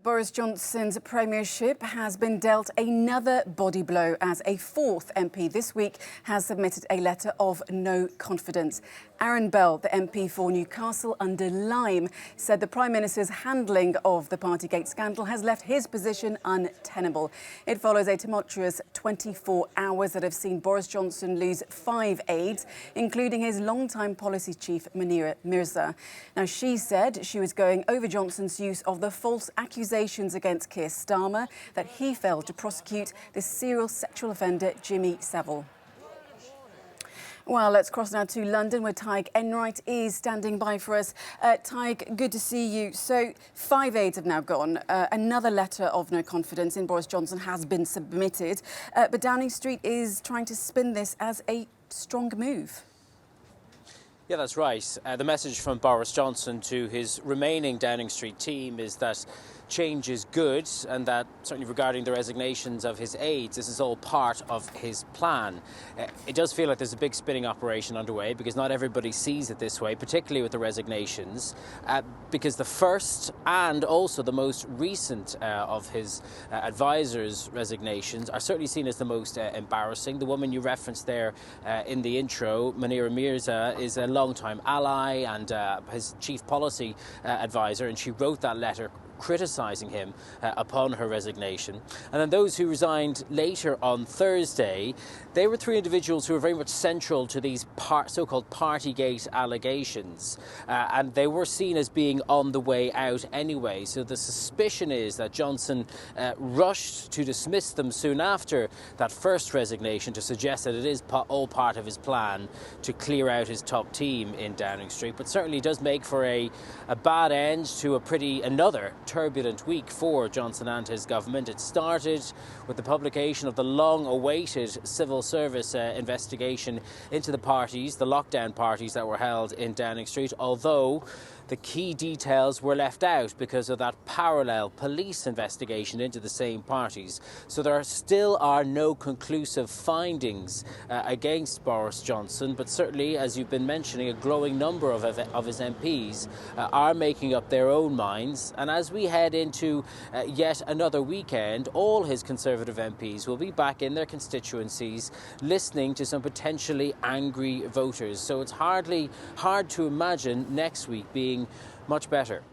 Boris Johnson's premiership has been dealt another body blow as a fourth MP this week has submitted a letter of no confidence. Aaron Bell, the MP for Newcastle under Lyme, said the Prime Minister's handling of the Partygate scandal has left his position untenable. It follows a tumultuous 24 hours that have seen Boris Johnson lose 5 aides, including his longtime policy chief, Munira Mirza. Now, she said she was going over Johnson's use of the false accusations against Keir Starmer that he failed to prosecute the serial sexual offender Jimmy Savile. Well, let's cross now to London, where Tig Enright is standing by for us. Tig, good to see you. So 5 aides have now gone. Another letter of no confidence in Boris Johnson has been submitted. But Downing Street is trying to spin this as a strong move. Yeah, that's right. The message from Boris Johnson to his remaining Downing Street team is that change is good, and that certainly regarding the resignations of his aides, this is all part of his plan. It does feel like there's a big spinning operation underway, because not everybody sees it this way, particularly with the resignations, because the first and also the most recent of his advisors' resignations are certainly seen as the most embarrassing. The woman you referenced there in the intro, Munira Mirza, is a long-time ally and his chief policy advisor, and she wrote that letter criticising him upon her resignation. And then those who resigned later on Thursday, they were 3 individuals who were very much central to these so-called Partygate allegations, and they were seen as being on the way out anyway. So the suspicion is that Johnson rushed to dismiss them soon after that first resignation, to suggest that it is all part of his plan to clear out his top team in Downing Street. But certainly does make for a bad end to another turbulent week for Johnson and his government. It started with the publication of the long-awaited civil service investigation into the lockdown parties that were held in Downing Street, although the key details were left out because of that parallel police investigation into the same parties. So there still are no conclusive findings against Boris Johnson, but certainly, as you've been mentioning, a growing number of his MPs are making up their own minds. And as we head into yet another weekend, all his Conservative MPs will be back in their constituencies listening to some potentially angry voters. So it's hard to imagine next week being much better.